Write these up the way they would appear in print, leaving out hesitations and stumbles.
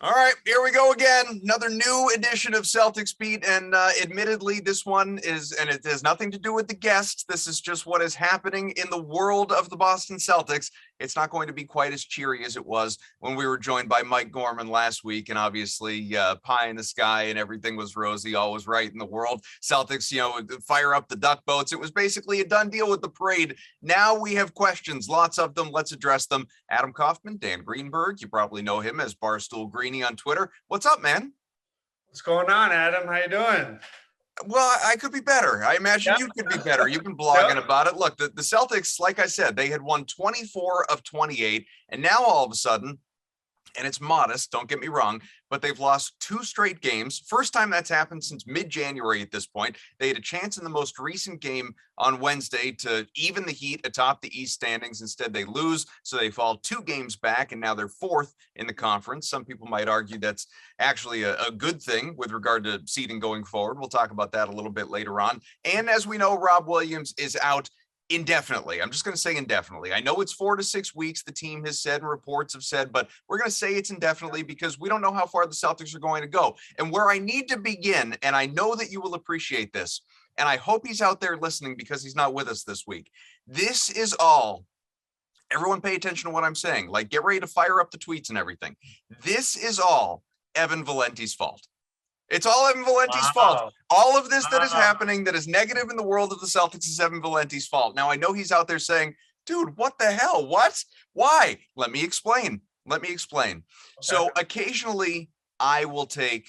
All right, here we go again. Another new edition of Celtics Beat, and admittedly, this one is, and it has nothing to do with the guests. This is just what is happening in the world of the Boston Celtics. It's not going to be quite as cheery as it was when we were joined by Mike Gorman last week, and obviously pie in the sky and everything was rosy, all was right in the world. Celtics, fire up the duck boats. It was basically a done deal with the parade. Now we have questions, lots of them. Let's address them. Adam Kaufman, Dan Greenberg, you probably know him as Barstool on Twitter. What's up, man? What's going on, Adam? How you doing? Well, I could be better. I imagine you could be better. You've been blogging about it. Look, the Celtics, like I said, they had won 24 of 28, and now all of a sudden, and it's modest, don't get me wrong, but they've lost 2 straight games. First time that's happened since mid-January at this point. They had a chance in the most recent game on Wednesday to even the Heat atop the East standings. Instead, they lose, so they fall 2 games back, and now they're 4th in the conference. Some people might argue that's actually a good thing with regard to seeding going forward. We'll talk about that a little bit later on. And as we know, Rob Williams is out indefinitely. I'm just going to say indefinitely. I know it's 4 to 6 weeks, the team has said and reports have said, but we're going to say it's indefinitely because we don't know how far the Celtics are going to go. And where I need to begin, and I know that you will appreciate this, and I hope he's out there listening because he's not with us this week. This is all, everyone pay attention to what I'm saying. Like, get ready to fire up the tweets and everything. This is all Evan Valenti's fault. It's all Evan Valenti's fault. All of this that is happening that is negative in the world of the Celtics is Evan Valenti's fault. Now, I know he's out there saying, dude, what the hell? What? Why? Let me explain. Okay. So occasionally I will take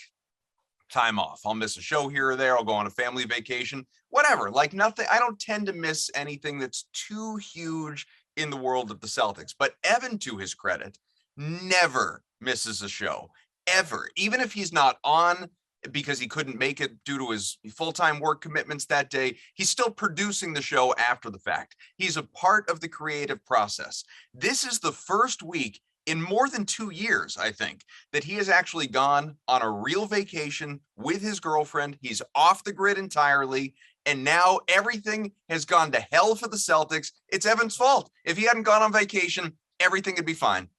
time off. I'll miss a show here or there. I'll go on a family vacation, whatever. Like nothing. I don't tend to miss anything that's too huge in the world of the Celtics. But Evan, to his credit, never misses a show, ever. Even if he's not on because he couldn't make it due to his full-time work commitments that day, he's still producing the show after the fact. He's a part of the creative process. This is the first week in more than 2 years, I think, that he has actually gone on a real vacation with his girlfriend. He's off the grid entirely. And now everything has gone to hell for the Celtics. It's Evan's fault. If he hadn't gone on vacation, everything would be fine.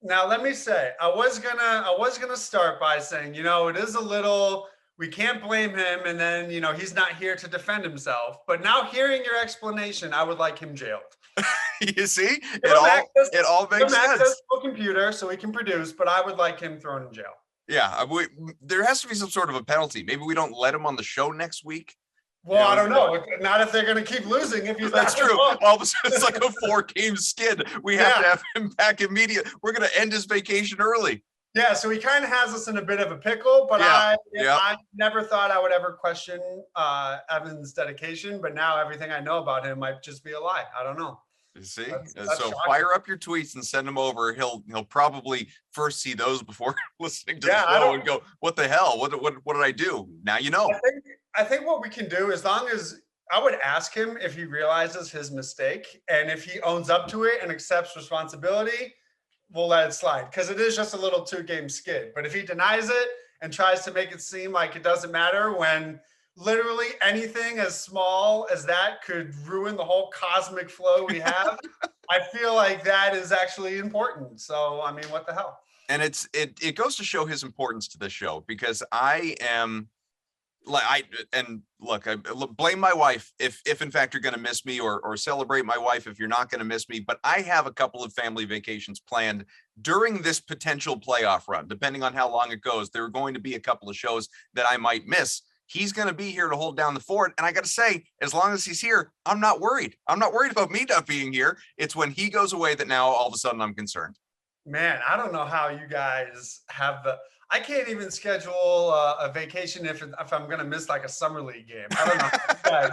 Now, let me say, I was gonna start by saying, it is a little, we can't blame him, and then, he's not here to defend himself. But now hearing your explanation, I would like him jailed. You see, it all makes sense. Access to a computer so he can produce, but I would like him thrown in jail. Yeah, there has to be some sort of a penalty. Maybe we don't let him on the show next week. Well, I don't know. Not if they're going to keep losing. If he's That's true. All of a sudden, it's like a 4-game skid. We have to have him back immediately. We're going to end his vacation early. Yeah, so he kind of has us in a bit of a pickle, but I never thought I would ever question Evan's dedication, but now everything I know about him might just be a lie. I don't know. You see? That's so shocking. Fire up your tweets and send them over. He'll probably first see those before listening to the show and go, what the hell? What did I do? Now you know. I think what we can do, as long as I would ask him if he realizes his mistake, and if he owns up to it and accepts responsibility, we'll let it slide, because it is just a little 2-game skid. But if he denies it and tries to make it seem like it doesn't matter, when literally anything as small as that could ruin the whole cosmic flow we have, I feel like that is actually important. So, I mean, what the hell? And it goes to show his importance to the show, because I blame my wife if in fact you're going to miss me, or celebrate my wife if you're not going to miss me. But I have a couple of family vacations planned during this potential playoff run. Depending on how long it goes, there are going to be a couple of shows that I might miss. He's going to be here to hold down the fort. And I got to say, as long as he's here, I'm not worried. I'm not worried about me not being here. It's when he goes away that now all of a sudden I'm concerned. Man, I don't know how you guys have I can't even schedule a vacation if I'm going to miss like a summer league game. I don't know.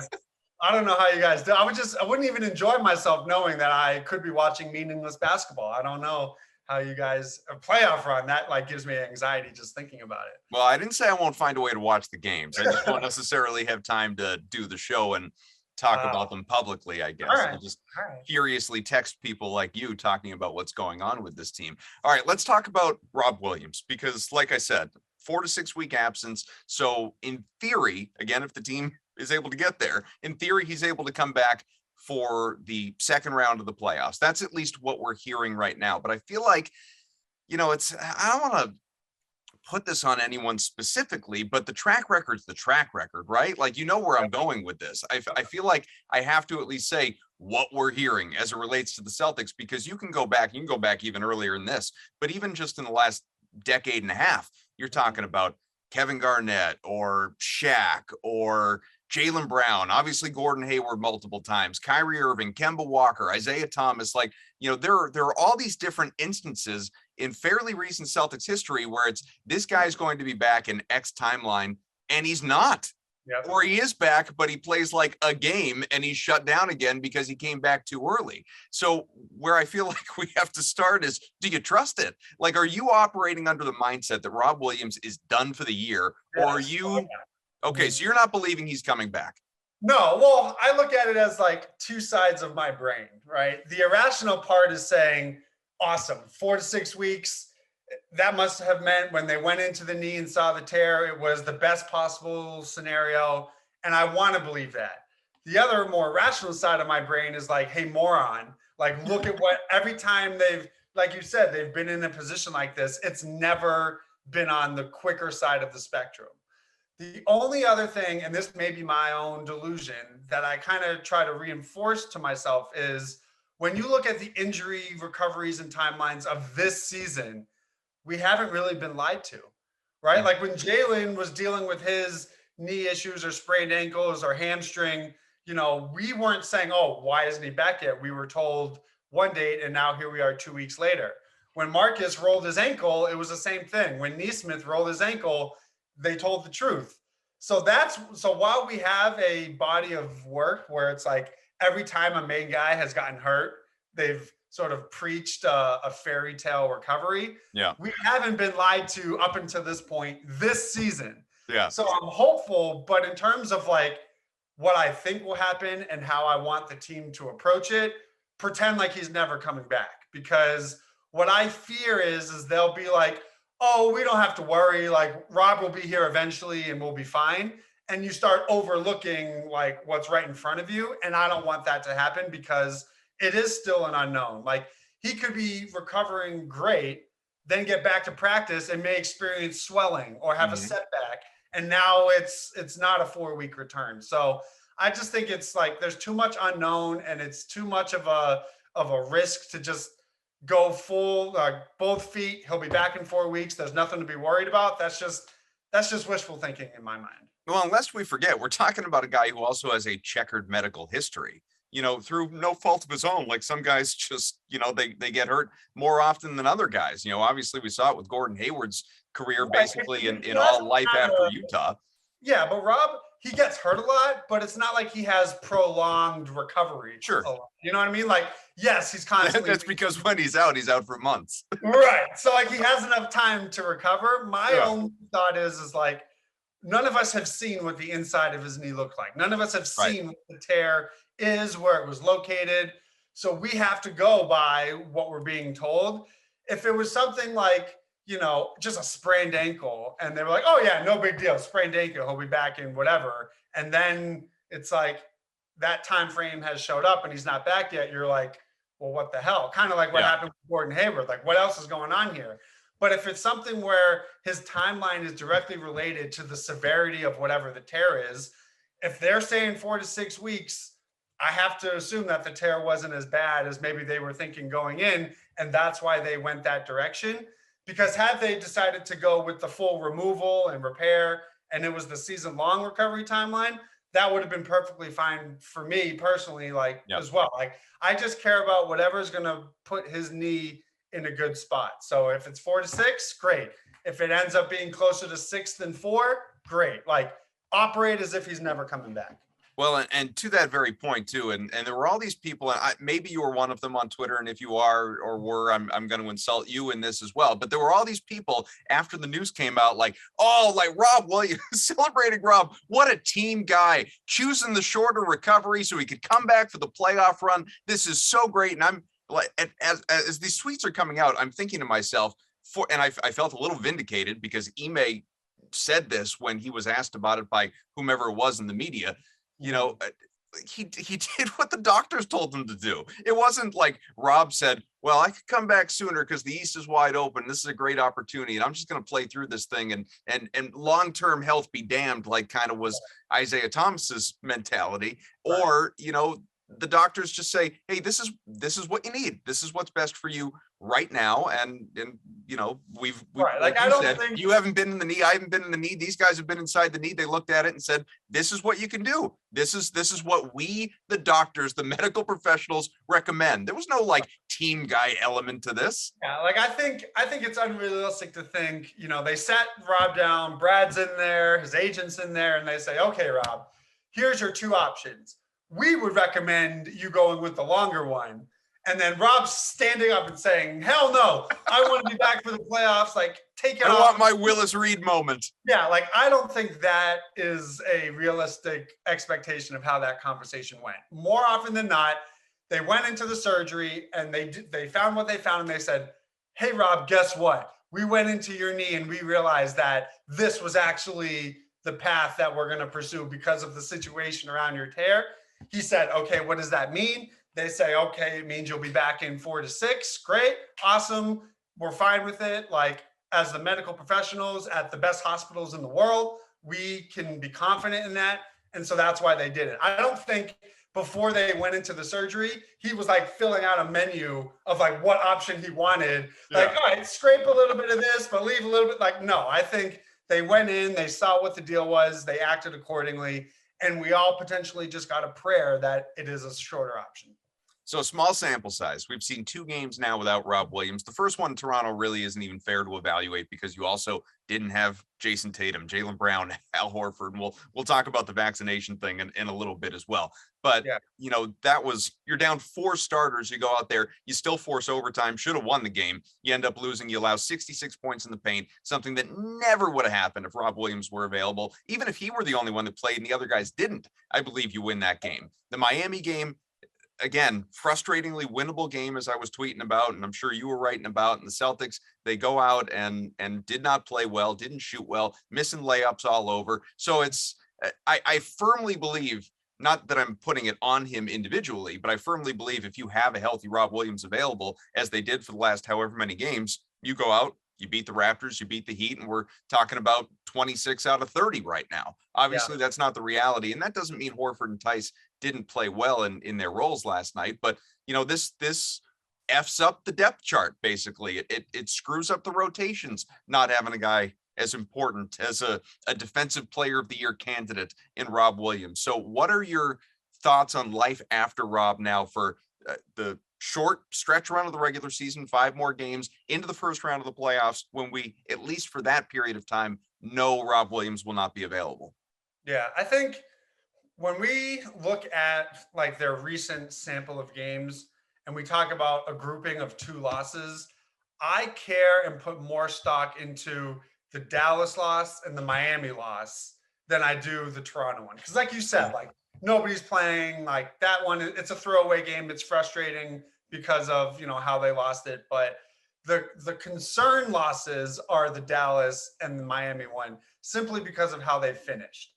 I don't know how you guys do. I wouldn't even enjoy myself knowing that I could be watching meaningless basketball. I don't know how you guys a playoff run. That like gives me anxiety just thinking about it. Well, I didn't say I won't find a way to watch the games. I just won't necessarily have time to do the show and talk about them publicly, I guess. I'll just furiously text people like you talking about what's going on with this team. All right, let's talk about Rob Williams, because like I said, 4 to 6 week absence. So in theory, again, if the team is able to get there, in theory, he's able to come back for the second round of the playoffs. That's at least what we're hearing right now. But I feel like, I don't want to put this on anyone specifically, but the track record's the track record, right? Like, you know where I'm going with this. I feel like I have to at least say what we're hearing as it relates to the Celtics, because you can go back even earlier in this, but even just in the last decade and a half, you're talking about Kevin Garnett or Shaq or Jaylen Brown, obviously Gordon Hayward multiple times, Kyrie Irving, Kemba Walker, Isaiah Thomas. Like, there are all these different instances in fairly recent Celtics history where it's this guy's going to be back in X timeline and he's not. Yep. Or he is back, but he plays like a game and he's shut down again because he came back too early. So where I feel like we have to start is, do you trust it? Like, are you operating under the mindset that Rob Williams is done for the year? Yes. Or are you, okay, so you're not believing he's coming back? No, well, I look at it as like two sides of my brain, right? The irrational part is saying, awesome, 4 to 6 weeks. That must have meant when they went into the knee and saw the tear, it was the best possible scenario. And I want to believe that. The other more rational side of my brain is like, hey, moron, like, look at what every time they've, like you said, they've been in a position like this, it's never been on the quicker side of the spectrum. The only other thing, and this may be my own delusion, that I kind of try to reinforce to myself is when you look at the injury recoveries and timelines of this season, we haven't really been lied to, right? Like when Jaylen was dealing with his knee issues or sprained ankles or hamstring, we weren't saying, oh, why isn't he back yet? We were told one date and now here we are 2 weeks later. When Marcus rolled his ankle, it was the same thing. When Nesmith rolled his ankle, they told the truth. So while we have a body of work where it's like every time a main guy has gotten hurt, they've sort of preached a fairy tale recovery. Yeah. We haven't been lied to up until this point this season. Yeah. So I'm hopeful, but in terms of like what I think will happen and how I want the team to approach it, pretend like he's never coming back. Because what I fear is they'll be like, oh, we don't have to worry. Like Rob will be here eventually and we'll be fine. And you start overlooking like what's right in front of you. And I don't want that to happen because it is still an unknown. Like he could be recovering great, then get back to practice and may experience swelling or have a setback. And now it's not a 4-week return. So I just think it's like there's too much unknown and it's too much of a risk to just go full both feet. He'll be back in 4 weeks. There's nothing to be worried about. That's just wishful thinking in my mind. Well, unless we forget, we're talking about a guy who also has a checkered medical history, through no fault of his own. Like some guys just, they get hurt more often than other guys. Obviously we saw it with Gordon Hayward's career basically in all life after Utah. Yeah, but Rob, he gets hurt a lot, but it's not like he has prolonged recovery. Sure. You know what I mean? Like, yes, he's constantly. That's because when he's out for months. Right. So like he has enough time to recover. My own thought is like, none of us have seen what the inside of his knee looked like. None of us have seen what the tear is, where it was located. So we have to go by what we're being told. If it was something like, just a sprained ankle and they were like, oh yeah, no big deal, sprained ankle, he'll be back in whatever. And then it's like that time frame has showed up and he's not back yet. You're like, well, what the hell? Kind of like what happened with Gordon Hayward. Like what else is going on here? But if it's something where his timeline is directly related to the severity of whatever the tear is, if they're saying 4 to 6 weeks, I have to assume that the tear wasn't as bad as maybe they were thinking going in. And that's why they went that direction. Because had they decided to go with the full removal and repair, and it was the season-long recovery timeline, that would have been perfectly fine for me personally, as well. Like, I just care about whatever's going to put his knee in a good spot. So if it's 4 to 6, great. If it ends up being closer to 6 than 4, great. Like, operate as if he's never coming back. Well, and to that very point too, and there were all these people, and maybe you were one of them on Twitter, and if you are or were, I'm going to insult you in this as well. But there were all these people after the news came out, like, oh, like Rob Williams, celebrating Rob, what a team guy, choosing the shorter recovery so he could come back for the playoff run. This is so great, and I'm like, as these tweets are coming out, I'm thinking to myself, and I felt a little vindicated because Ime said this when he was asked about it by whomever it was in the media. he did what the doctors told him to do. It wasn't like Rob said, well, I could come back sooner because the East is wide open. This is a great opportunity, and I'm just going to play through this thing and long-term health be damned, like kind of was Isaiah Thomas's mentality. Right. Or, the doctors just say, hey, this is what you need. This is what's best for you right now. And we've Right. like I you don't said, think you haven't been in the knee. I haven't been in the knee. These guys have been inside the knee. They looked at it and said, this is what you can do. This is what we, the doctors, the medical professionals, recommend. There was no like team guy element to this. Yeah, like I think it's unrealistic to think, they sat Rob down, Brad's in there, his agent's in there, and they say, okay, Rob, here's your two options. We would recommend you going with the longer one. And then Rob's standing up and saying, hell no, I want to be back for the playoffs. Like, take it off. I want my Willis Reed moment. Yeah, like I don't think that is a realistic expectation of how that conversation went. More often than not, they went into the surgery and they found what they found and they said, hey, Rob, guess what? We went into your knee and we realized that this was actually the path that we're going to pursue because of the situation around your tear. He said, okay, what does that mean? They say, okay, it means you'll be back in 4 to 6. Great. Awesome. We're fine with it. Like, as the medical professionals at the best hospitals in the world, we can be confident in that. And so that's why they did it. I don't think before they went into the surgery, he was like filling out a menu of like what option he wanted. Like, all right, scrape a little bit of this, but leave a little bit. Like, no, I think they went in, they saw what the deal was, they acted accordingly. And we all potentially just got a prayer that it is a shorter option. So small sample size. We've seen 2 games now without Rob Williams. The first one, Toronto, really isn't even fair to evaluate because you also didn't have Jason Tatum, Jaylen Brown, Al Horford. And we'll talk about the vaccination thing in a little bit as well. But, that was, you're down 4 starters. You go out there, you still force overtime, should have won the game. You end up losing. You allow 66 points in the paint, something that never would have happened if Rob Williams were available. Even if he were the only one that played and the other guys didn't, I believe you win that game. The Miami game, again, frustratingly winnable game, as I was tweeting about, and I'm sure you were writing about. And the Celtics, they go out and did not play well, didn't shoot well, missing layups all over. So I firmly believe, not that I'm putting it on him individually, but I firmly believe if you have a healthy Rob Williams available, as they did for the last however many games, you go out, you beat the Raptors, you beat the Heat, and we're talking about 26 out of 30 right now. Obviously, that's not the reality. And that doesn't mean Horford and Tice didn't play well in their roles last night. But, this F's up the depth chart, basically. It screws up the rotations, not having a guy as important as a defensive player of the year candidate in Rob Williams. So what are your thoughts on life after Rob now for the short stretch run of the regular season, 5 more games into the first round of the playoffs, when we, at least for that period of time, know Rob Williams will not be available? Yeah, I think when we look at like their recent sample of games and we talk about a grouping of 2 losses, I care and put more stock into the Dallas loss and the Miami loss than I do the Toronto one. Because like you said, like nobody's playing, like that one, it's a throwaway game. It's frustrating because of, how they lost it. But the concern losses are the Dallas and the Miami one, simply because of how they finished.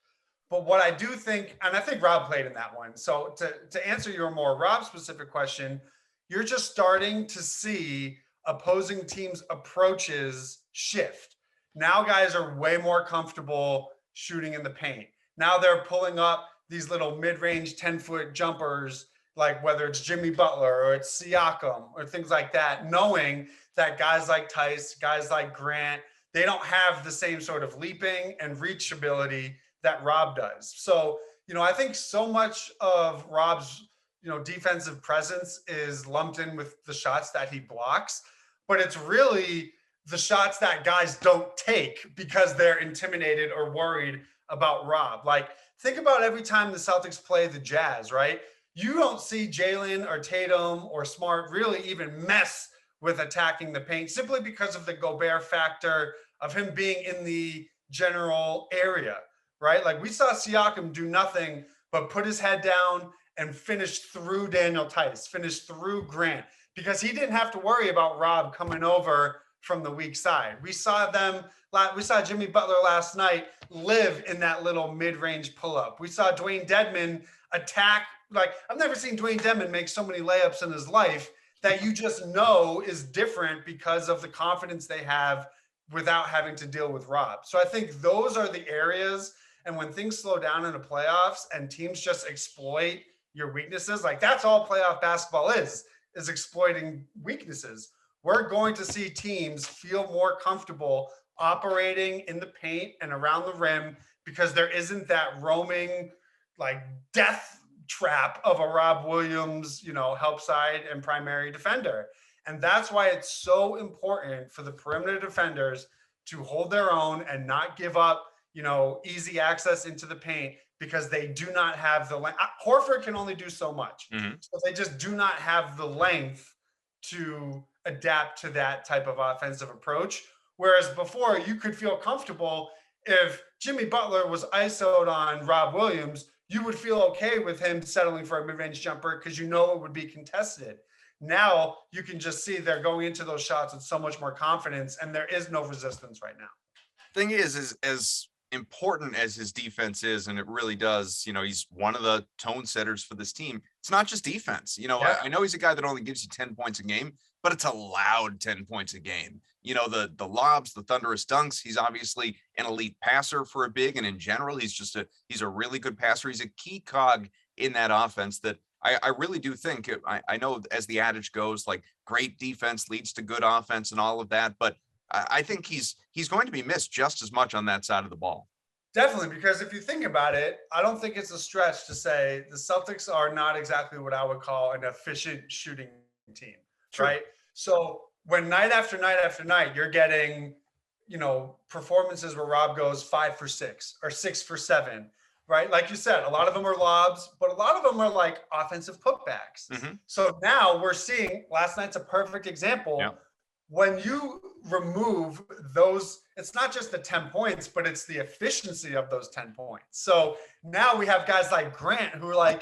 But what I do think, and I think Rob played in that one. So to answer your more Rob specific question, you're just starting to see opposing teams' approaches shift. Now guys are way more comfortable shooting in the paint. Now they're pulling up these little mid-range 10-foot jumpers, like whether it's Jimmy Butler or it's Siakam or things like that, knowing that guys like Tice, guys like Grant, they don't have the same sort of leaping and reach ability that Rob does. So, I think so much of Rob's, defensive presence is lumped in with the shots that he blocks, but it's really the shots that guys don't take because they're intimidated or worried about Rob. Like, think about every time the Celtics play the Jazz, right? You don't see Jaylen or Tatum or Smart really even mess with attacking the paint simply because of the Gobert factor of him being in the general area, right? Like we saw Siakam do nothing but put his head down and finish through Daniel Tice, finish through Grant, because he didn't have to worry about Rob coming over from the weak side. We saw Jimmy Butler last night live in that little mid-range pull-up. We saw Dwayne Dedmon attack. Like, I've never seen Dwayne Dedmon make so many layups in his life that you just know is different because of the confidence they have without having to deal with Rob. So I think those are the areas. And when things slow down in the playoffs and teams just exploit your weaknesses, like that's all playoff basketball is exploiting weaknesses. We're going to see teams feel more comfortable operating in the paint and around the rim because there isn't that roaming, like, death trap of a Rob Williams, help side and primary defender. And that's why it's so important for the perimeter defenders to hold their own and not give up, easy access into the paint, because they do not have the length. Horford can only do so much. Mm-hmm. So they just do not have the length to adapt to that type of offensive approach. Whereas before, you could feel comfortable if Jimmy Butler was ISO'd on Rob Williams, you would feel okay with him settling for a mid-range jumper because it would be contested. Now you can just see they're going into those shots with so much more confidence, and there is no resistance right now. Thing is as important as his defense is, and it really does, he's one of the tone setters for this team. It's not just defense. I know he's a guy that only gives you 10 points a game, but it's a loud 10 points a game. The lobs, the thunderous dunks. He's obviously an elite passer for a big, and in general, he's a really good passer. He's a key cog in that offense that I really do think, I know as the adage goes, like, great defense leads to good offense and all of that, but I think he's going to be missed just as much on that side of the ball. Definitely, because if you think about it, I don't think it's a stretch to say the Celtics are not exactly what I would call an efficient shooting team, Sure. Right? So when night after night after night, you're getting, performances where Rob goes 5 for 6 or 6 for 7, right? Like you said, a lot of them are lobs, but a lot of them are like offensive putbacks. Mm-hmm. So now we're seeing, last night's a perfect example. Yeah. When you remove those, it's not just the 10 points, but it's the efficiency of those 10 points. So now we have guys like Grant who are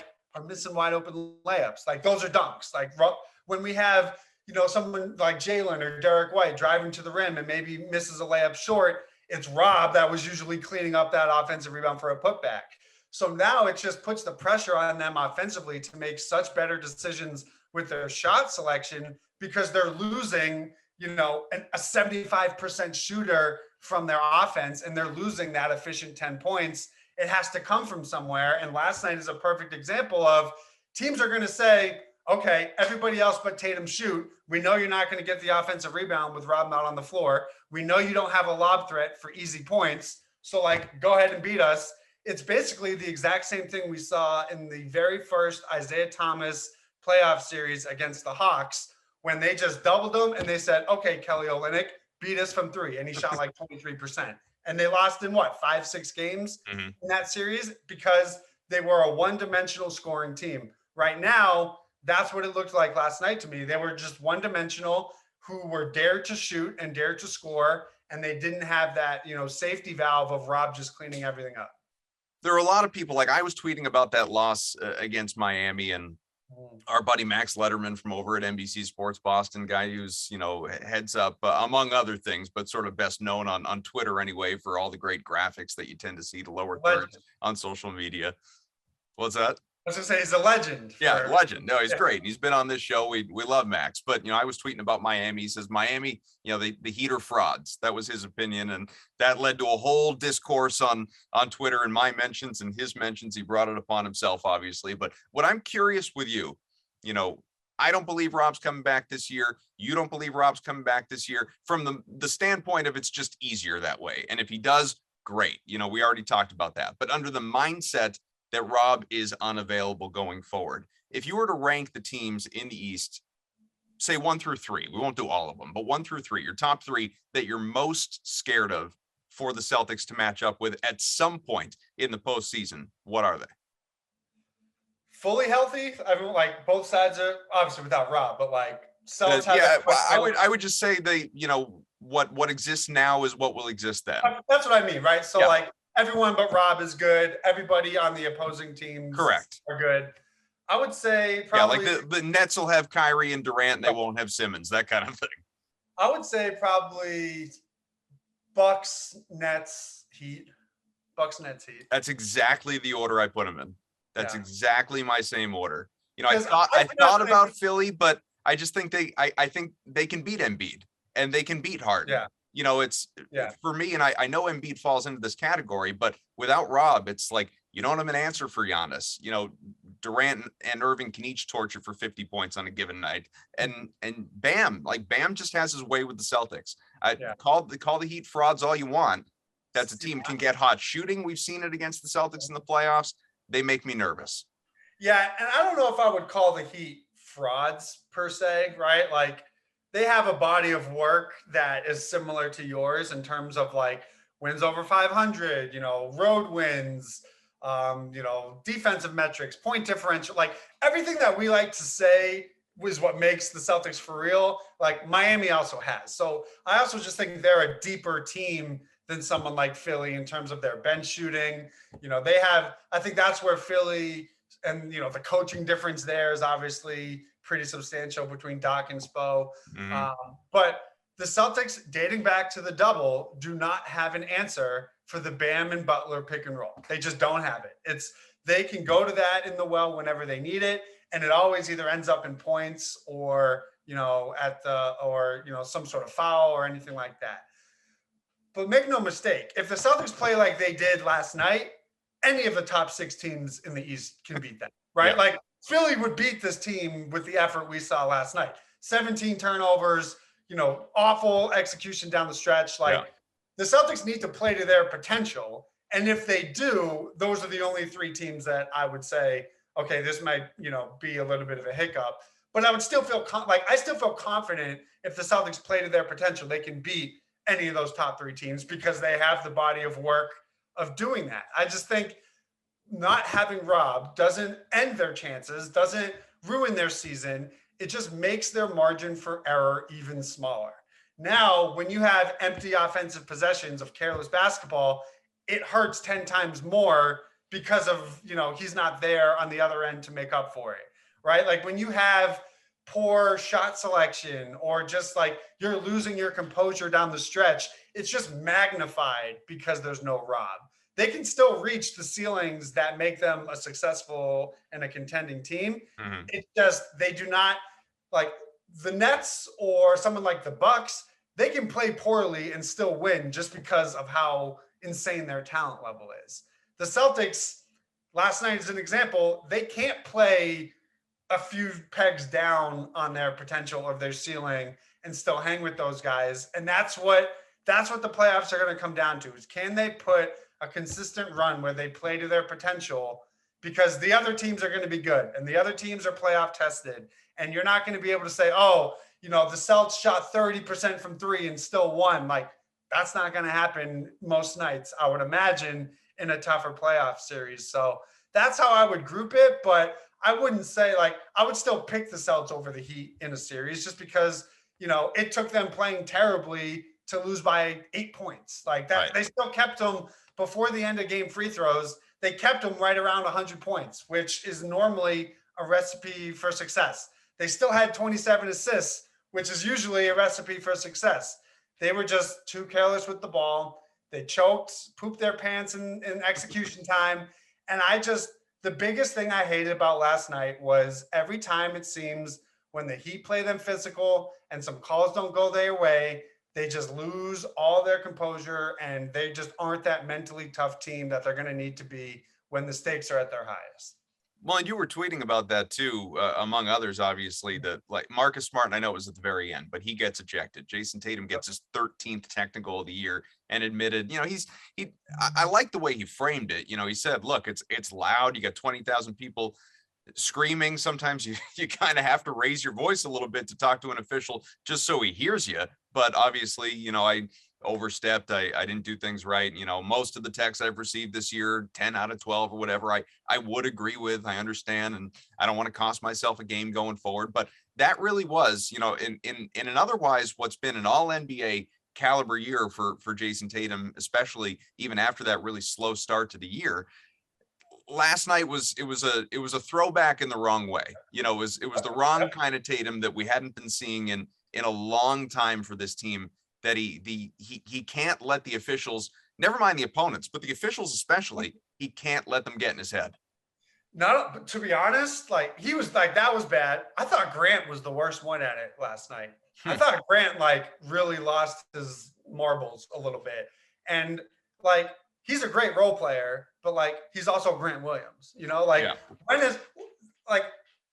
missing wide open layups. Like, those are dunks. Like, when we have, someone like Jalen or Derek White driving to the rim and maybe misses a layup short, it's Rob that was usually cleaning up that offensive rebound for a putback. So now it just puts the pressure on them offensively to make such better decisions with their shot selection, because they're losing, a 75% shooter from their offense, and they're losing that efficient 10 points. It has to come from somewhere. And last night is a perfect example of teams are going to say, okay, everybody else but Tatum shoot. We know you're not going to get the offensive rebound with Rob not on the floor. We know you don't have a lob threat for easy points. So, go ahead and beat us. It's basically the exact same thing we saw in the very first Isaiah Thomas playoff series against the Hawks, when they just doubled him and they said, okay, Kelly Olynyk, beat us from 3. And he shot 23%. And they lost in 5-6 games in that series because they were a one-dimensional scoring team. Right now, that's what it looked like last night to me. They were just one-dimensional, who were dared to shoot and dared to score, and they didn't have that, safety valve of Rob just cleaning everything up. There are a lot of people, like, I was tweeting about that loss against Miami, and our buddy Max Letterman from over at NBC Sports Boston, guy who's, heads up, among other things, but sort of best known on Twitter anyway for all the great graphics that you tend to see, the lower thirds on social media. What's that? I was going to say, he's a legend. Yeah, legend. No, he's great. He's been on this show. We love Max. But, I was tweeting about Miami. He says, Miami, the Heat are frauds. That was his opinion. And that led to a whole discourse on Twitter and my mentions and his mentions. He brought it upon himself, obviously. But what I'm curious with you, I don't believe Rob's coming back this year. You don't believe Rob's coming back this year. From the standpoint of, it's just easier that way. And if he does, great. We already talked about that. But under the mindset that Rob is unavailable going forward, if you were to rank the teams in the East, say 1 through 3, we won't do all of them, but 1 through 3, your top 3 that you're most scared of for the Celtics to match up with at some point in the postseason, what are they? Fully healthy. I mean, both sides are obviously without Rob, but Celtics I would just say what exists now is what will exist then. That's what I mean, right? So everyone but Rob is good. Everybody on the opposing teams correct are good. I would say probably the Nets will have Kyrie and Durant, and they won't have Simmons, that kind of thing. I would say probably Bucks, Nets, Heat. Bucks, Nets, Heat. That's exactly the order I put them in. That's Yeah. exactly my same order. You know, I 'Cause thought about Philly, but I just think I think they can beat Embiid and they can beat Harden. Yeah. You know, it's Yeah. for me, and I know Embiid falls into this category, but without Rob, it's like you don't have an answer for Giannis. You know, Durant and Irving can each torture for 50 points on a given night, and Bam, like Bam, just has his way with the Celtics. I Yeah. call the Heat frauds all you want. That the team can get hot shooting. We've seen it against the Celtics in the playoffs. They make me nervous. Yeah, and I don't know if I would call the Heat frauds per se, right? Like they have a body of work that is similar to yours in terms of like wins over 500, road wins, defensive metrics, point differential, like everything that we like to say was what makes the Celtics for real. Like Miami also has. So I also just think they're a deeper team than someone like Philly in terms of their bench shooting. I think that's where Philly and, the coaching difference there is obviously pretty substantial between Doc and Spo. But the Celtics, dating back to the double, do not have an answer for the Bam and Butler pick and roll. They just don't have it. They can go to that in the well whenever they need it. And it always either ends up in points or, some sort of foul or anything like that. But make no mistake, if the Celtics play like they did last night, any of the top 6 teams in the East can beat them, right? Yeah. Like Philly would beat this team with the effort we saw last night. 17 turnovers, awful execution down the stretch. The Celtics need to play to their potential. And if they do, those are the only 3 teams that I would say, okay, this might, be a little bit of a hiccup. But I would still feel I still feel confident if the Celtics play to their potential, they can beat any of those top 3 teams because they have the body of work of doing that. I just think not having Rob doesn't end their chances, doesn't ruin their season. It just makes their margin for error even smaller. Now, when you have empty offensive possessions of careless basketball, it hurts 10 times more because of, he's not there on the other end to make up for it, right? Like when you have poor shot selection or just like you're losing your composure down the stretch, it's just magnified because there's no Rob. They can still reach the ceilings that make them a successful and a contending team. Mm-hmm. It's just they do not, like the Nets or someone like the Bucks, they can play poorly and still win just because of how insane their talent level is. The Celtics, last night as an example, they can't play a few pegs down on their potential or their ceiling and still hang with those guys. And that's what the playoffs are going to come down to is can they put a consistent run where they play to their potential, because the other teams are going to be good and the other teams are playoff tested. And you're not going to be able to say, the Celtics shot 30% from 3 and still won. Like that's not going to happen most nights, I would imagine, in a tougher playoff series. So that's how I would group it. But I wouldn't say I would still pick the Celtics over the Heat in a series just because, it took them playing terribly to lose by 8 points like that. Right. They still kept them before the end of game free throws. They kept them right around 100 points, which is normally a recipe for success. They still had 27 assists, which is usually a recipe for success. They were just too careless with the ball. They choked, pooped their pants in execution time. And the biggest thing I hated about last night was every time it seems when the Heat play them physical and some calls don't go their way, they just lose all their composure and they just aren't that mentally tough team that they're going to need to be when the stakes are at their highest. Well, and you were tweeting about that too, among others, obviously, that like Marcus Smart, and I know it was at the very end, but he gets ejected. Jason Tatum gets his 13th technical of the year and admitted, I like the way he framed it. He said, look, it's loud. You got 20,000 people screaming. Sometimes you kind of have to raise your voice a little bit to talk to an official just so he hears you. But obviously, I overstepped. I didn't do things right. Most of the texts I've received this year, 10 out of 12 or whatever, I would agree with. I understand. And I don't want to cost myself a game going forward. But that really was, in an otherwise what's been an all NBA caliber year for Jason Tatum, especially even after that really slow start to the year. Last night it was a throwback in the wrong way. It was the wrong kind of Tatum that we hadn't been seeing in a long time for this team, that he can't let the officials, never mind the opponents, but the officials especially, he can't let them get in his head. Not, but to be honest, like he was like, that was bad. I thought Grant was the worst one at it last night. I thought Grant like really lost his marbles a little bit. And like he's a great role player, but like he's also Grant Williams, you know, like Yeah. when is like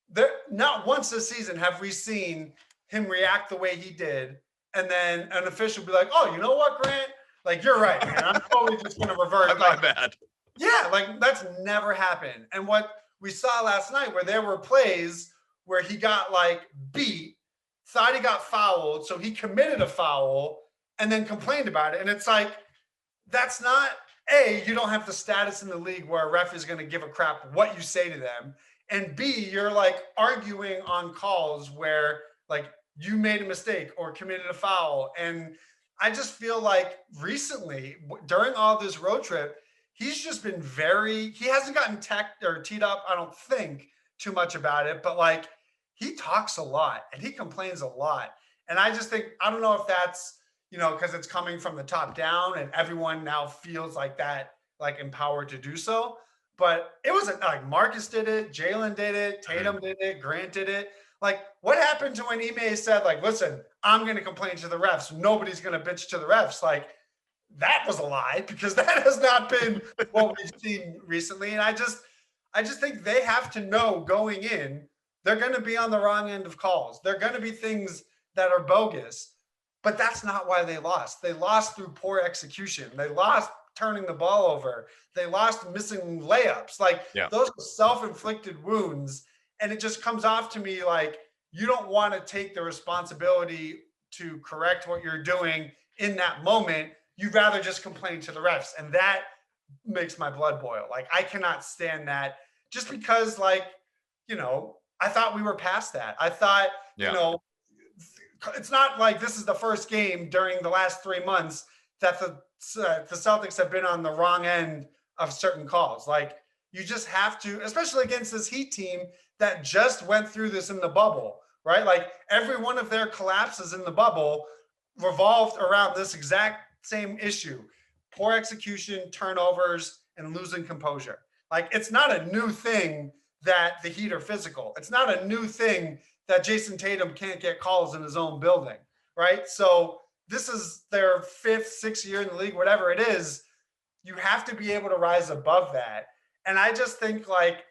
there not once this season have we seen him react the way he did, and then an official be like, oh, you know what, Grant? Like you're right, man. I'm totally just gonna revert. My Like, bad. yeah, like that's never happened. And what we saw last night, where there were plays where he got like beat, thought he got fouled, so he committed a foul and then complained about it. And it's like, that's not A, you don't have the status in the league where a ref is going to give a crap what you say to them. And B, you're like arguing on calls where like you made a mistake or committed a foul. And I just feel like recently during all this road trip, he's just been he hasn't gotten teed up, I don't think, too much about it, but like he talks a lot and he complains a lot. And I just think, I don't know if that's, you know, because it's coming from the top down and everyone now feels like that, like empowered to do so. But it wasn't like Marcus did it, Jalen did it, Tatum did it, Grant did it. Like, what happened to when Ime said, like, listen, I'm going to complain to the refs. Nobody's going to bitch to the refs. Like, that was a lie because that has not been what we've seen recently. And I just think they have to know going in, they're going to be on the wrong end of calls. They're going to be things that are bogus, but that's not why they lost. They lost through poor execution. They lost turning the ball over. They lost missing layups. Like those are self-inflicted wounds. And it just comes off to me like you don't want to take the responsibility to correct what you're doing in that moment. You'd rather just complain to the refs. And that makes my blood boil. Like, I cannot stand that just because, like, you know, I thought we were past that. I thought, you know, it's not like this is the first game during the last 3 months that the Celtics have been on the wrong end of certain calls. Like, you just have to, especially against this Heat team that just went through this in the bubble, right? Like, every one of their collapses in the bubble revolved around this exact same issue: poor execution, turnovers, and losing composure. Like, it's not a new thing that the Heat are physical. It's not a new thing that Jason Tatum can't get calls in his own building, right? So this is their 5th, 6th year in the league, whatever it is. You have to be able to rise above that. And I just think, like,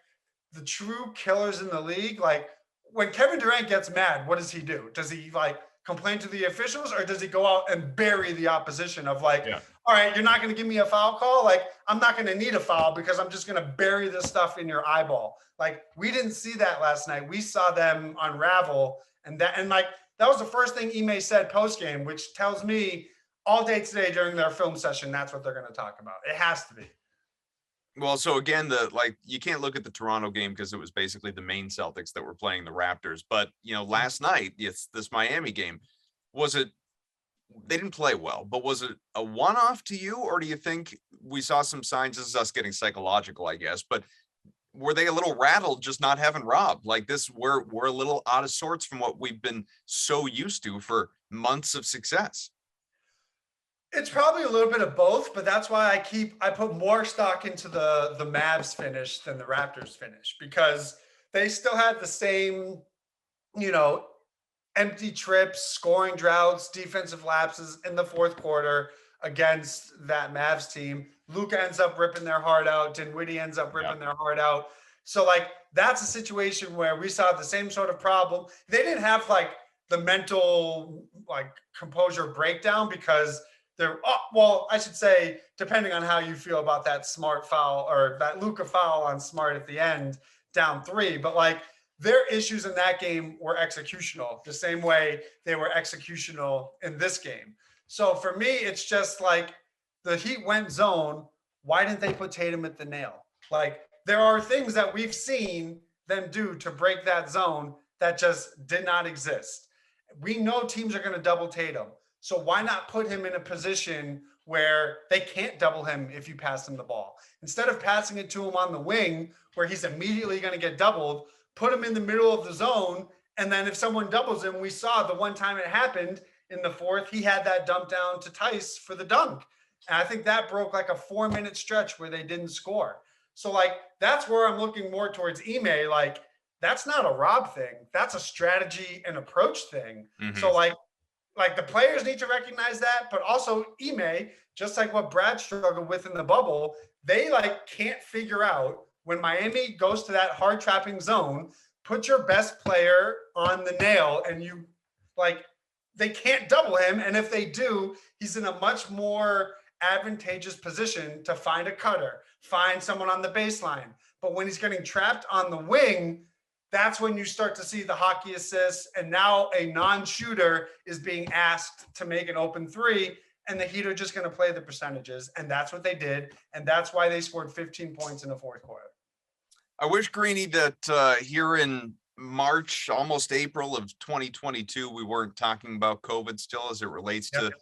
the true killers in the league, like, when Kevin Durant gets mad, what does he do? Does he, like, complain to the officials, or does he go out and bury the opposition of like, all right, you're not going to give me a foul call? Like, I'm not going to need a foul because I'm just going to bury this stuff in your eyeball. Like, we didn't see that last night. We saw them unravel, and like, that was the first thing Ime said post-game, which tells me all day today during their film session, that's what they're going to talk about. It has to be. Well, so again, you can't look at the Toronto game because it was basically the main Celtics that were playing the Raptors. But, you know, last night, this Miami game, they didn't play well, but was it a one-off to you? Or do you think we saw some signs? This is us getting psychological, I guess, but were they a little rattled just not having Rob? Like, we're a little out of sorts from what we've been so used to for months of success. It's probably a little bit of both, but that's why I put more stock into the Mavs finish than the Raptors finish, because they still had the same, you know, empty trips, scoring droughts, defensive lapses in the fourth quarter against that Mavs team. Luka ends up ripping their heart out. Dinwiddie ends up ripping their heart out. So, like, that's a situation where we saw the same sort of problem. They didn't have, like, the mental, like, composure breakdown because I should say, depending on how you feel about that Smart foul or that Luka foul on Smart at the end, down 3. But, like, their issues in that game were executional, the same way they were executional in this game. So for me, it's just like the Heat went zone. Why didn't they put Tatum at the nail? Like, there are things that we've seen them do to break that zone that just did not exist. We know teams are going to double Tatum. So why not put him in a position where they can't double him if you pass him the ball? Instead of passing it to him on the wing where he's immediately going to get doubled, put him in the middle of the zone. And then if someone doubles him, we saw the one time it happened in the fourth, he had that dump down to Tice for the dunk. And I think that broke like a 4-minute stretch where they didn't score. So like, that's where I'm looking more towards Ime. Like, that's not a Rob thing. That's a strategy and approach thing. So like the players need to recognize that, but also Ime, just like what Brad struggled with in the bubble, they like can't figure out when Miami goes to that hard trapping zone, put your best player on the nail and you like, they can't double him. And if they do, he's in a much more advantageous position to find a cutter, find someone on the baseline. But when he's getting trapped on the wing, that's when you start to see the hockey assists. And now a non-shooter is being asked to make an open three, and the Heat are just going to play the percentages. And that's what they did. And that's why they scored 15 points in the fourth quarter. I wish, Greeny, that here in March, almost April of 2022, we weren't talking about COVID still as it relates to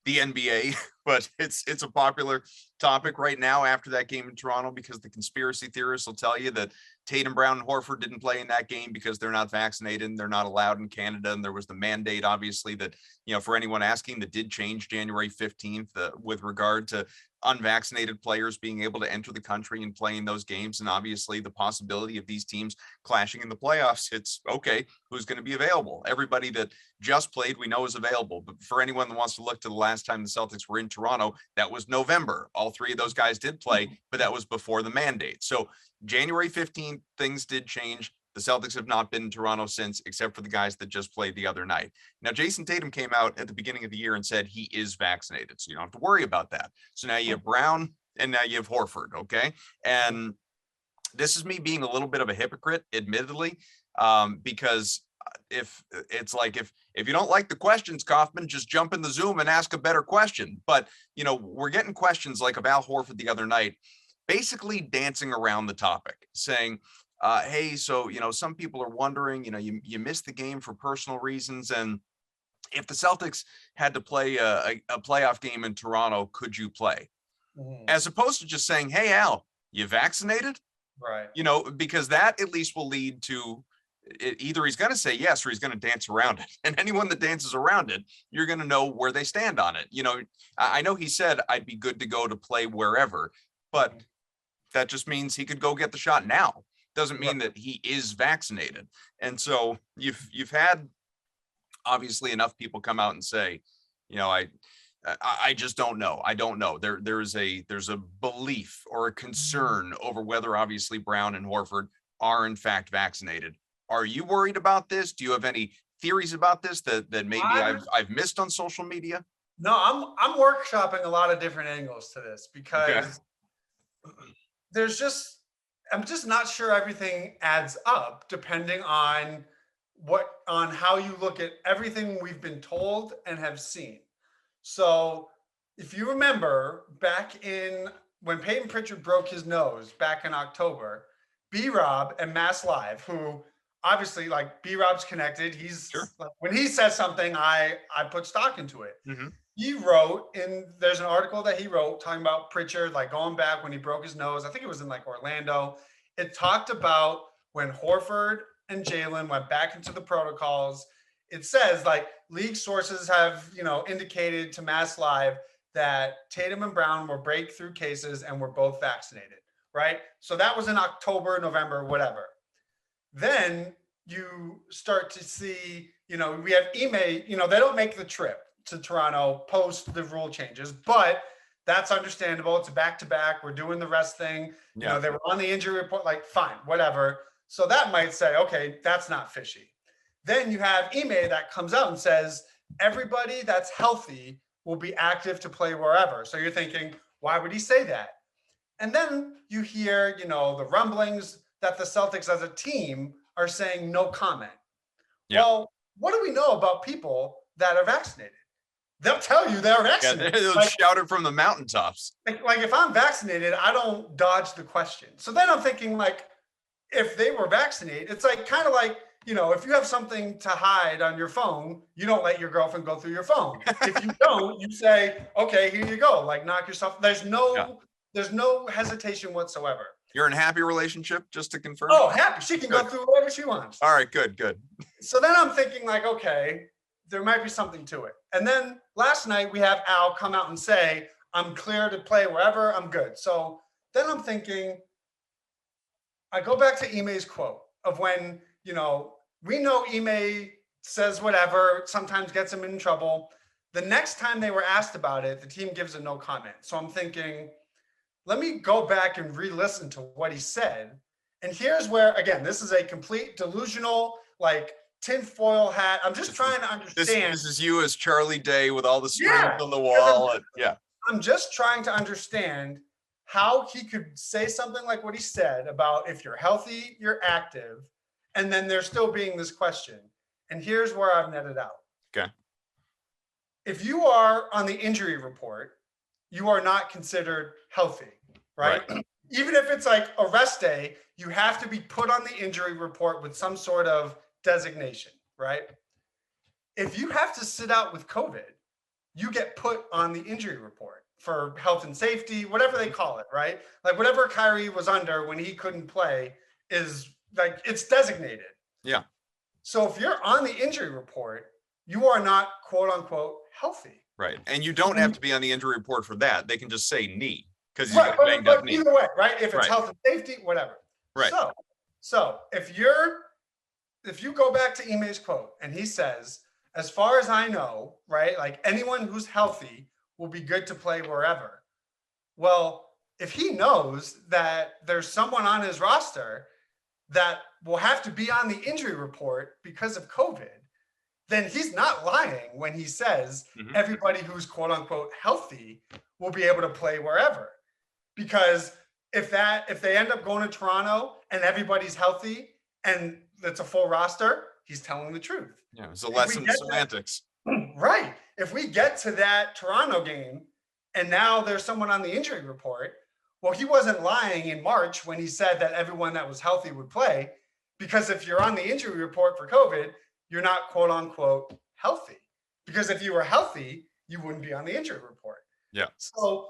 the NBA, but it's a popular topic right now after that game in Toronto, because the conspiracy theorists will tell you that Tatum, Brown, and Horford didn't play in that game because they're not vaccinated and they're not allowed in Canada. And there was the mandate, obviously, that, you know, for anyone asking, that did change January 15th with regard to unvaccinated players being able to enter the country and play in those games. And obviously the possibility of these teams clashing in the playoffs, it's okay, who's going to be available? Everybody that just played, we know is available. But for anyone that wants to look to the last time the Celtics were in Toronto, that was November. All three of those guys did play, but that was before the mandate. So January 15th, things did change. The Celtics have not been in Toronto since, except for the guys that just played the other night. Now, Jason Tatum came out at the beginning of the year and said he is vaccinated, so you don't have to worry about that. So now you have Brown and now you have Horford, okay? And this is me being a little bit of a hypocrite, admittedly, because if it's like, if you don't like the questions, Kaufman, just jump in the Zoom and ask a better question. But, you know, we're getting questions like of Al Horford the other night, basically dancing around the topic, saying, hey, so, you know, some people are wondering, you know, you missed the game for personal reasons. And if the Celtics had to play a playoff game in Toronto, could you play? As opposed to just saying, hey, Al, you vaccinated? Right. You know, because that at least will lead to either he's going to say yes or he's going to dance around it. And anyone that dances around it, you're going to know where they stand on it. You know, I know he said I'd be good to go to play wherever, but that just means he could go get the shot now. Doesn't mean that he is vaccinated. And so you've had obviously enough people come out and say, you know, I just don't know. I don't know. There's a belief or a concern over whether obviously Brown and Horford are in fact vaccinated. Are you worried about this? Do you have any theories about this that maybe I've missed on social media? No, I'm workshopping a lot of different angles to this because I'm just not sure everything adds up depending on how you look at everything we've been told and have seen. So if you remember back in when Peyton Pritchard broke his nose back in October, B-Rob and Mass Live, who obviously like B-Rob's connected. He's like, when he says something, I put stock into it. He wrote there's an article that he wrote talking about Pritchard, like going back when he broke his nose. I think it was in like Orlando. It talked about when Horford and Jalen went back into the protocols. It says like league sources have, you know, indicated to Mass Live that Tatum and Brown were breakthrough cases and were both vaccinated, right? So that was in October, November, whatever. Then you start to see, you know, we have Ime, you know, they don't make the trip to Toronto post the rule changes, but that's understandable. It's a back-to-back. We're doing the rest thing. You know, they were on the injury report, like fine, whatever. So that might say, okay, that's not fishy. Then you have Ime that comes out and says, everybody that's healthy will be active to play wherever. So you're thinking, why would he say that? And then you hear, you know, the rumblings that the Celtics as a team are saying no comment. Well, what do we know about people that are vaccinated? They'll tell you they're vaccinated. They'll shout it from the mountaintops. Like if I'm vaccinated, I don't dodge the question. So then I'm thinking like, if they were vaccinated, it's like kind of like, you know, if you have something to hide on your phone, you don't let your girlfriend go through your phone. If you don't, you say, okay, here you go. Like knock yourself. There's no hesitation whatsoever. You're in a happy relationship, just to confirm? Oh, happy. She can go through whatever she wants. All right, good. So then I'm thinking like, okay, there might be something to it. And then last night we have Al come out and say, I'm clear to play wherever, I'm good. So then I'm thinking, I go back to Ime's quote of when, we know Ime says whatever, sometimes gets him in trouble. The next time they were asked about it, the team gives a no comment. So I'm thinking, let me go back and re-listen to what he said. And here's where, again, this is a complete delusional, like tinfoil hat. I'm just trying to understand. This is you as Charlie Day with all the strings Yeah, on the wall. I'm just trying to understand how he could say something like what he said about if you're healthy, you're active, and then there still being this question. And here's where I've netted out. Okay. If you are on the injury report, you are not considered healthy, right? Even if it's like a rest day, you have to be put on the injury report with some sort of designation, right? If you have to sit out with COVID, you get put on the injury report for health and safety, whatever they call it, right? Like whatever Kyrie was under when he couldn't play is like, it's designated. Yeah. So if you're on the injury report, you are not quote unquote healthy. Right. And you don't have to be on the injury report for that. They can just say knee because he's Right, got a banged up knee. either way, right? If it's health and safety, whatever. Right. So if you go back to Ime's quote and he says, as far as I know, right, like anyone who's healthy will be good to play wherever. Well, if he knows that there's someone on his roster that will have to be on the injury report because of COVID, then he's not lying when he says everybody who's quote unquote healthy will be able to play wherever. Because if they end up going to Toronto and everybody's healthy and it's a full roster, he's telling the truth. Yeah, it's a lesson in semantics. Right. If we get to that Toronto game and now there's someone on the injury report, well, he wasn't lying in March when he said that everyone that was healthy would play, because if you're on the injury report for COVID, you're not quote unquote healthy. Because if you were healthy, you wouldn't be on the injury report. Yeah. So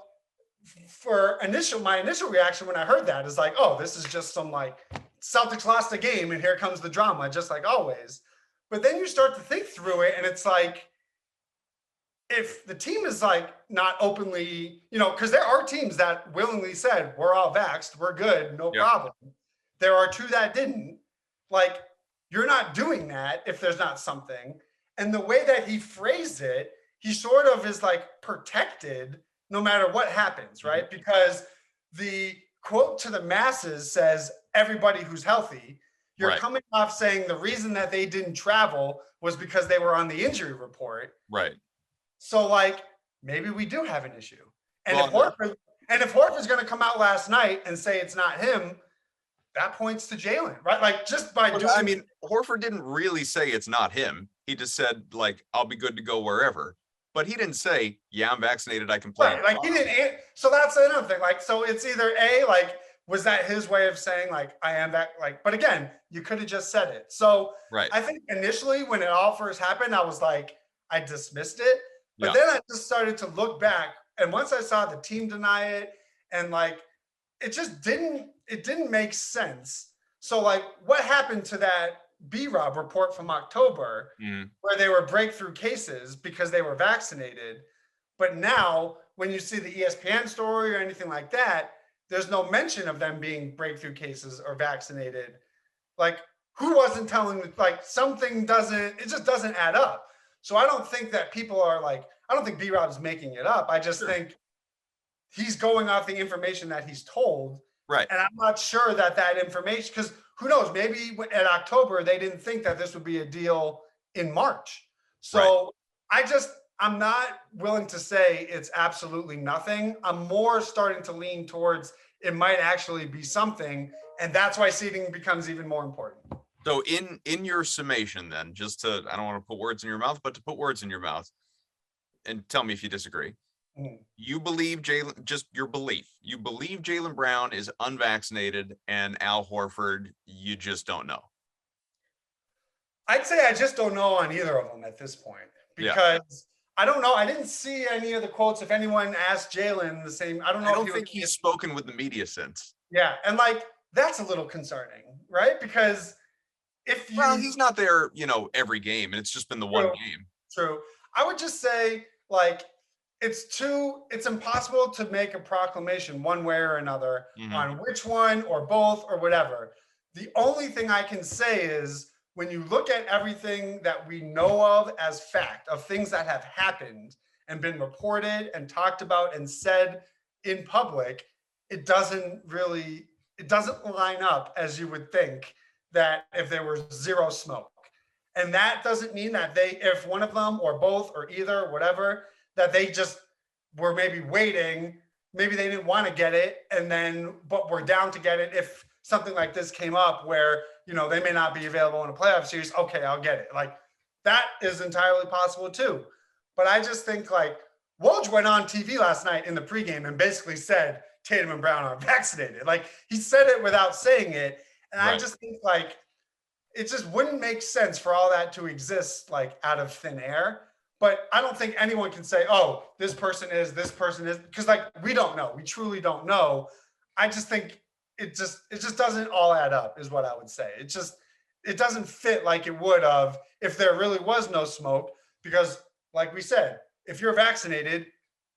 my initial reaction when I heard that is like, oh, this is just some like Celtics lost a game and here comes the drama, just like always. But then you start to think through it and it's like, if the team is like not openly, because there are teams that willingly said, we're all vaxxed, we're good, no problem. There are two that didn't. Like, you're not doing that if there's not something. And the way that he phrased it, he sort of is like protected no matter what happens, right? Because the quote to the masses says, everybody who's healthy. You're coming off saying the reason that they didn't travel was because they were on the injury report. Right. So like, maybe we do have an issue. And if Horford's going to come out last night and say it's not him, that points to Jalen, right? Like just by doing. I mean, Horford didn't really say it's not him. He just said like, I'll be good to go wherever. But he didn't say, yeah, I'm vaccinated, I can play. Right, like he didn't. So that's another thing. Like, so it's either A, like, was that his way of saying like, I am back? Like, but again, you could have just said it. So I think initially when it all first happened, I was like, I dismissed it. But then I just started to look back. And once I saw the team deny it and like, it didn't make sense. So like what happened to that B-Rob report from October where they were breakthrough cases because they were vaccinated. But now when you see the ESPN story or anything like that, there's no mention of them being breakthrough cases or vaccinated. Like who wasn't telling, like it just doesn't add up. So I don't think that people are like, I don't think B-Rob's making it up. I just think he's going off the information that he's told. Right. And I'm not sure that information, because who knows, maybe in October, they didn't think that this would be a deal in March. So I'm not willing to say it's absolutely nothing. I'm more starting to lean towards it might actually be something. And that's why seeding becomes even more important. So in your summation then, I don't want to put words in your mouth, but to put words in your mouth and tell me if you disagree. You believe your belief. You believe Jaylen Brown is unvaccinated and Al Horford, you just don't know. I'd say I just don't know on either of them at this point because I don't know. I didn't see any of the quotes. If anyone asked Jaylen the same, I don't know. I don't think he's spoken with the media since. Yeah. And like, that's a little concerning, right? Because he's not there, every game and it's just been the one game. True. I would just say like, it's impossible to make a proclamation one way or another Mhm. on which one or both or whatever. The only thing I can say is when you look at everything that we know of as fact, of things that have happened and been reported and talked about and said in public, it doesn't line up as you would think that if there was zero smoke. And that doesn't mean that if one of them or both or either, whatever, that they just were maybe waiting. Maybe they didn't want to get it, but we're down to get it if something like this came up where, they may not be available in a playoff series. Okay, I'll get it. Like that is entirely possible too. But I just think like Woj went on TV last night in the pregame and basically said Tatum and Brown are vaccinated. Like he said it without saying it. And right. I just think like it just wouldn't make sense for all that to exist like out of thin air. But I don't think anyone can say, oh, this person is, because like we don't know. We truly don't know. I just think it just doesn't all add up is what I would say. It doesn't fit like it would have if there really was no smoke, because like we said, if you're vaccinated,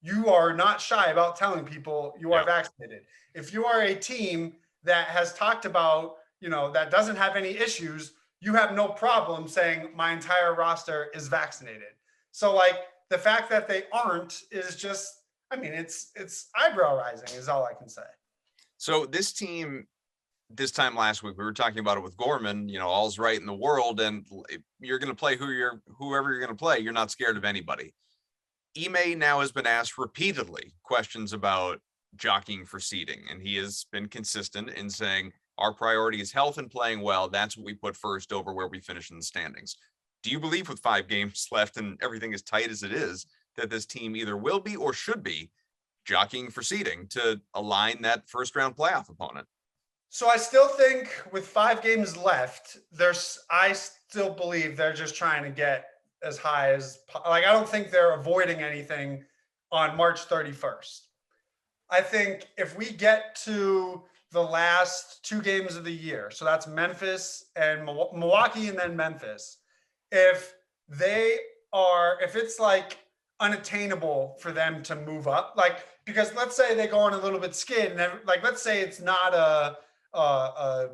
you are not shy about telling people you are vaccinated. If you are a team that has talked about, that doesn't have any issues, you have no problem saying my entire roster is vaccinated. So like the fact that they aren't is just, it's eyebrow raising is all I can say. So this team, this time last week, we were talking about it with Gorman, all's right in the world. And you're going to play whoever you're going to play. You're not scared of anybody. Ime now has been asked repeatedly questions about jockeying for seeding. And he has been consistent in saying our priority is health and playing well. That's what we put first over where we finish in the standings. Do you believe with 5 games left and everything as tight as it is, that this team either will be or should be jockeying for seeding to align that first round playoff opponent? So I still think with 5 games left, I still believe they're just trying to get as high as, like, I don't think they're avoiding anything on March 31st. I think if we get to the last 2 games of the year, so that's Memphis and Milwaukee and then Memphis, if it's like unattainable for them to move up, like, because let's say they go on a little bit skid and like, let's say it's not a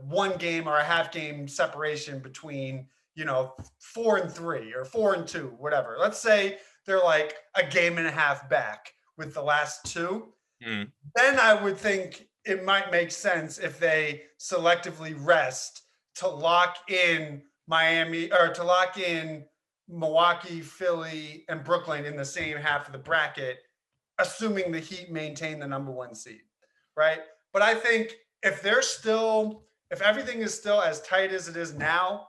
1 game or a half game separation between, 4 and 3 or 4 and 2, whatever. Let's say they're like a game and a half back with the last 2. Then I would think it might make sense if they selectively rest to lock in Miami or to lock in Milwaukee, Philly, and Brooklyn in the same half of the bracket, assuming the Heat maintain the number 1 seed, right? But I think if everything is still as tight as it is now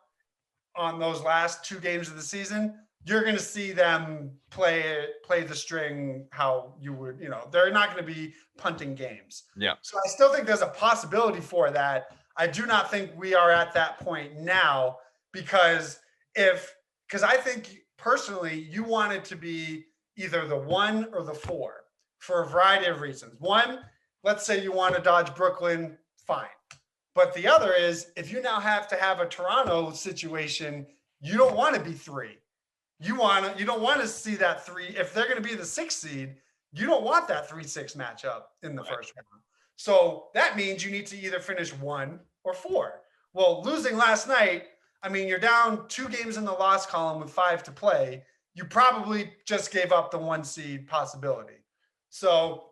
on those last 2 games of the season, you're going to see them play the string how you would, they're not going to be punting games. Yeah. So I still think there's a possibility for that. I do not think we are at that point now because I think personally you want it to be either the 1 or the 4 for a variety of reasons. One, let's say you want to dodge Brooklyn, fine. But the other is if you now have to have a Toronto situation, you don't want to be 3. You don't want to see that 3. If they're going to be the 6th seed, you don't want that 3-6 matchup in the first round. So that means you need to either finish 1 or 4. Well, losing last night, you're down 2 games in the loss column with 5 to play. You probably just gave up the 1 seed possibility. So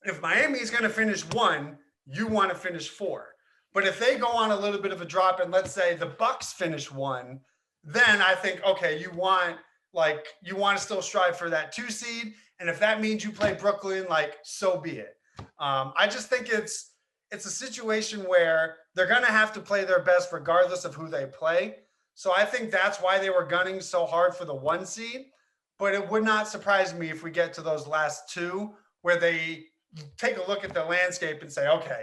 if Miami is going to finish 1, you want to finish 4. But if they go on a little bit of a drop and let's say the Bucks finish 1, then I think, okay, you want to still strive for that 2 seed. And if that means you play Brooklyn, so be it. I just think it's a situation where they're going to have to play their best regardless of who they play. So I think that's why they were gunning so hard for the 1 seed. But it would not surprise me if we get to those last 2 where they take a look at the landscape and say, okay,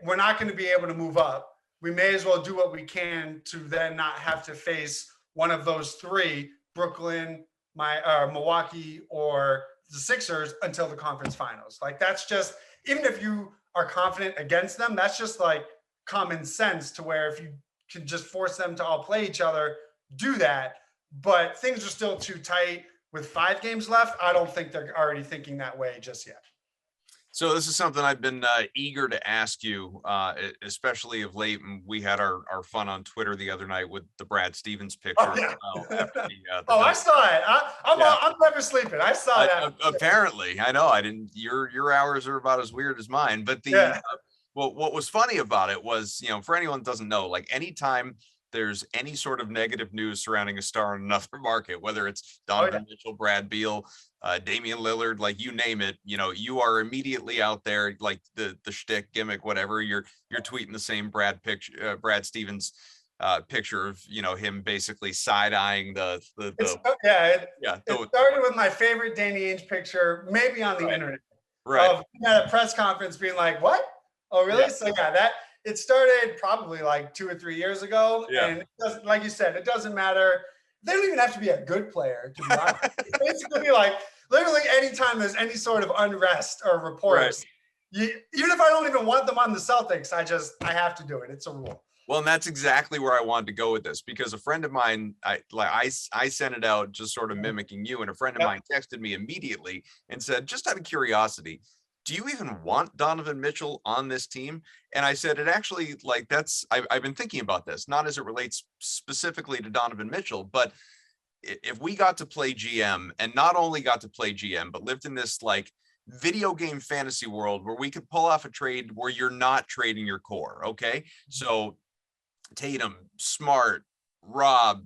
we're not going to be able to move up. We may as well do what we can to then not have to face one of those 3, Brooklyn, Milwaukee, or the Sixers until the conference finals. That's just, even if you are confident against them, that's just common sense to where if you can just force them to all play each other, do that. But things are still too tight. with 5 games left, I don't think they're already thinking that way just yet. So this is something I've been eager to ask you, especially of late. And we had our fun on Twitter the other night with the Brad Stevens picture. Oh, yeah. After the I saw it. I'm never sleeping. I saw that. Apparently, I know I didn't. Your hours are about as weird as mine. But what was funny about it was, for anyone that doesn't know, like anytime there's any sort of negative news surrounding a star in another market, whether it's Donovan Mitchell, Brad Beal, Damian Lillard, like you name it, you are immediately out there, like the shtick gimmick, whatever, you're tweeting the same Brad Stevens picture of, him basically side-eyeing it started with my favorite Danny Ainge picture, maybe on the internet. Right. Of at a press conference being like, what? Oh, really? Yeah. So it started probably like 2 or 3 years ago. Yeah. And it doesn't, like you said, it doesn't matter. They don't even have to be a good player, to be honest. It's basically like literally anytime there's any sort of unrest or reports, even if I don't even want them on the Celtics, I have to do it. It's a rule. Well, and that's exactly where I wanted to go with this, because a friend of mine, I sent it out just sort of mimicking you, and a friend of mine texted me immediately and said, just out of curiosity, do you even want Donovan Mitchell on this team? And I said, it actually, like, I've been thinking about this, not as it relates specifically to Donovan Mitchell, but if we got to play GM, and not only got to play GM, but lived in this like video game fantasy world where we could pull off a trade where you're not trading your core. Okay. So Tatum, Smart, Rob,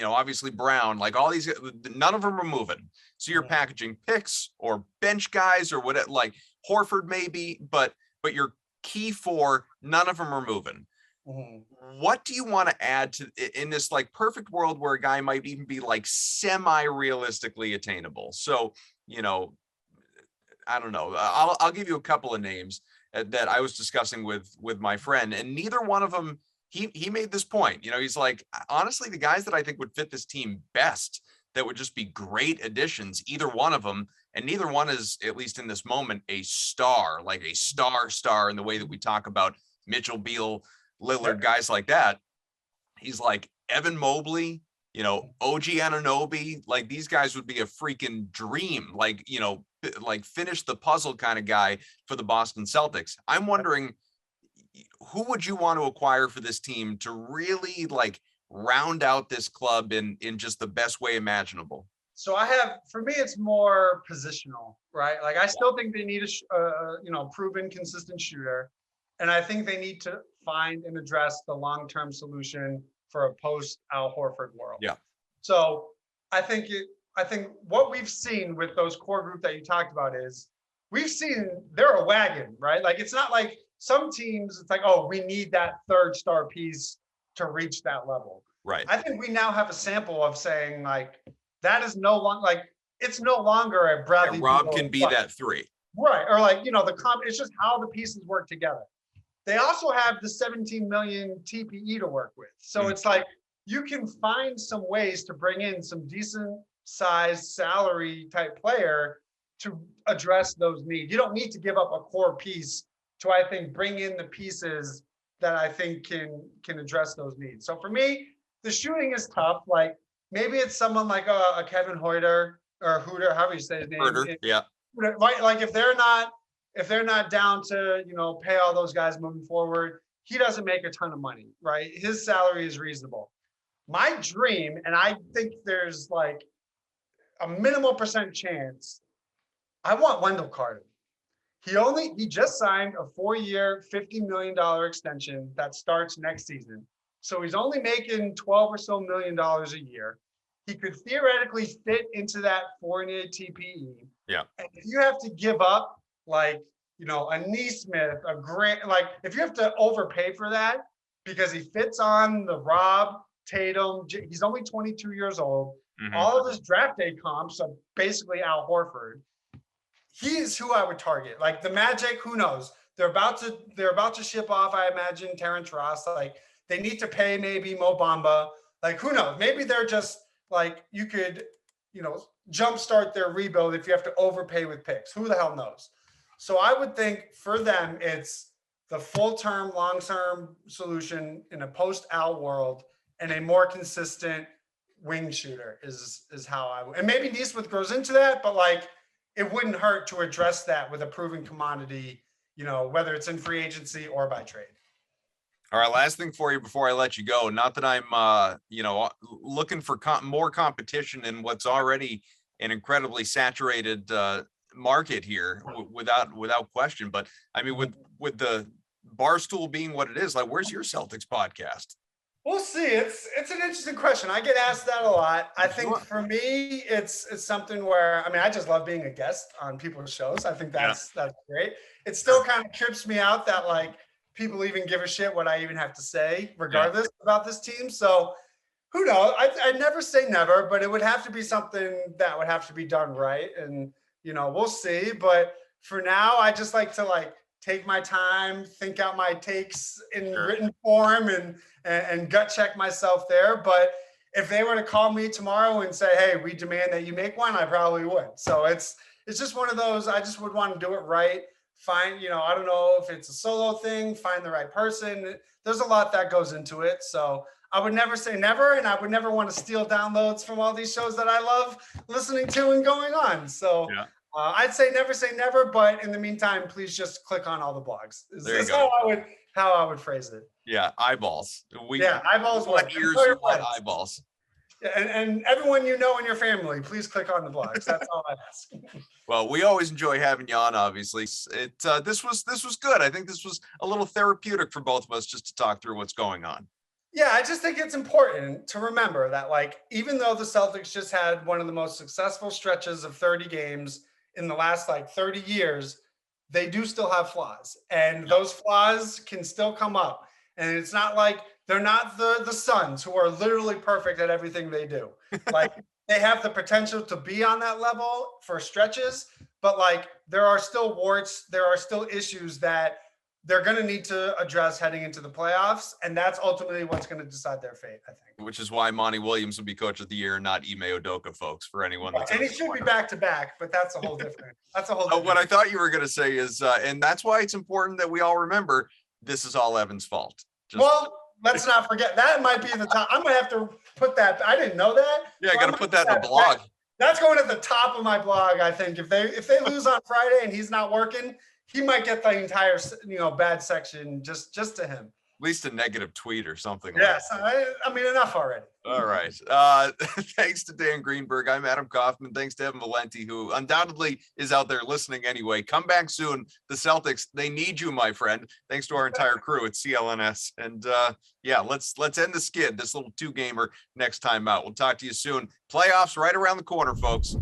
obviously Brown, like all these, none of them are moving. So you're packaging picks or bench guys or whatever, like Horford maybe, but your key 4, none of them are moving. Mm-hmm. What do you want to add to in this like perfect world where a guy might even be like semi-realistically attainable? So, I don't know. I'll give you a couple of names that I was discussing with my friend, and neither one of them, he made this point. He's like, honestly, the guys that I think would fit this team best, that would just be great additions, either one of them, and neither one is, at least in this moment, a star, like a star in the way that we talk about Mitchell, Beal, Lillard, guys like that. He's like Evan Mobley, OG Anunoby, like these guys would be a freaking dream, like, like finish the puzzle kind of guy for the Boston Celtics. I'm wondering, who would you want to acquire for this team to really like round out this club in just the best way imaginable? So for me, it's more positional, right? Like I still think they need a proven, consistent shooter. And I think they need to find and address the long-term solution for a post Al Horford world. Yeah. So I think what we've seen with those core group that you talked about is we've seen they're a wagon, right? Like it's not like some teams, it's like, oh, we need that third star piece to reach that level. Right. I think we now have a sample of saying like, that is no longer like, it's no longer a Bradley. Yeah, Rob can be that 3. Right. Or like, it's just how the pieces work together. They also have the 17 million TPE to work with. So it's like, you can find some ways to bring in some decent sized salary type player to address those needs. You don't need to give up a core piece to, I think, bring in the pieces that I think can address those needs. So for me, the shooting is tough. Like maybe it's someone like a Kevin Huerter or Hooter, however you say his name. Huerter, yeah. Right. Like if they're not down to, pay all those guys moving forward, he doesn't make a ton of money, right? His salary is reasonable. My dream, and I think there's like a minimal % chance, I want Wendell Carter. He just signed a 4-year, $50 million extension that starts next season. So he's only making $12 or so million a year. He could theoretically fit into that 4-year TPE. Yeah. And if you have to give up like, a Neesmith, a Grant, like if you have to overpay for that because he fits on the Rob, Tatum, he's only 22 years old. Mm-hmm. All of his draft day comps are basically Al Horford. He's who I would target. Like the Magic, who knows? They're about to ship off, I imagine, Terrence Ross. Like they need to pay maybe Mo Bamba. Like who knows? Maybe they're just like, you could, jumpstart their rebuild if you have to overpay with picks. Who the hell knows? So I would think for them, it's the full-term, long-term solution in a post-Al world and a more consistent wing shooter is how I would. And maybe Nesmith grows into that, but like it wouldn't hurt to address that with a proven commodity, whether it's in free agency or by trade. All right, last thing for you before I let you go. Not that I'm, looking for more competition in what's already an incredibly saturated market here, without question. But I mean, with the Barstool being what it is, like, where's your Celtics podcast? We'll see. It's an interesting question. I get asked that a lot. I think for me, it's something where, I mean, I just love being a guest on people's shows. I think that's great. It still kind of trips me out that like people even give a shit what I even have to say, regardless about this team. So who knows? I'd never say never, but it would have to be something that would have to be done right. And, we'll see. But for now, I just like to take my time, think out my takes in written form and gut check myself there. But if they were to call me tomorrow and say, hey, we demand that you make one, I probably would. So it's just one of those, I just would want to do it right. Find, I don't know if it's a solo thing, find the right person. There's a lot that goes into it. So I would never say never, and I would never want to steal downloads from all these shows that I love listening to and going on. So I'd say never, but in the meantime, please just click on all the blogs. That's how I would phrase it. Yeah, eyeballs. Eyeballs. Want ears, you want eyeballs. Yeah, and everyone in your family, please click on the blogs. That's all I ask. Well, we always enjoy having you on. Obviously, this was good. I think this was a little therapeutic for both of us just to talk through what's going on. Yeah, I just think it's important to remember that, even though the Celtics just had one of the most successful stretches of 30 games in the last 30 years, they do still have flaws, and those flaws can still come up. And it's not like they're not the Suns, who are literally perfect at everything they do. They have the potential to be on that level for stretches, but there are still warts, there are still issues that they're going to need to address heading into the playoffs. And that's ultimately what's going to decide their fate, I think. Which is why Monty Williams will be coach of the year, not Ime Udoka, folks, for anyone. And he should be back to back, but that's a whole different. What I thought you were going to say is, and that's why it's important that we all remember, this is all Evan's fault. Let's not forget that might be in the top. I'm going to have to put that. I didn't know that. Yeah, I got to put that in the blog. That's going at the top of my blog. I think if they lose on Friday and he's not working, he might get the entire, bad section just to him. At least a negative tweet or something. Yes, I mean, enough already. All right. Thanks to Dan Greenberg. I'm Adam Kaufman. Thanks to Evan Valenti, who undoubtedly is out there listening anyway. Come back soon. The Celtics, they need you, my friend. Thanks to our entire crew at CLNS. And let's end the skid, this little 2-gamer next time out. We'll talk to you soon. Playoffs right around the corner, folks.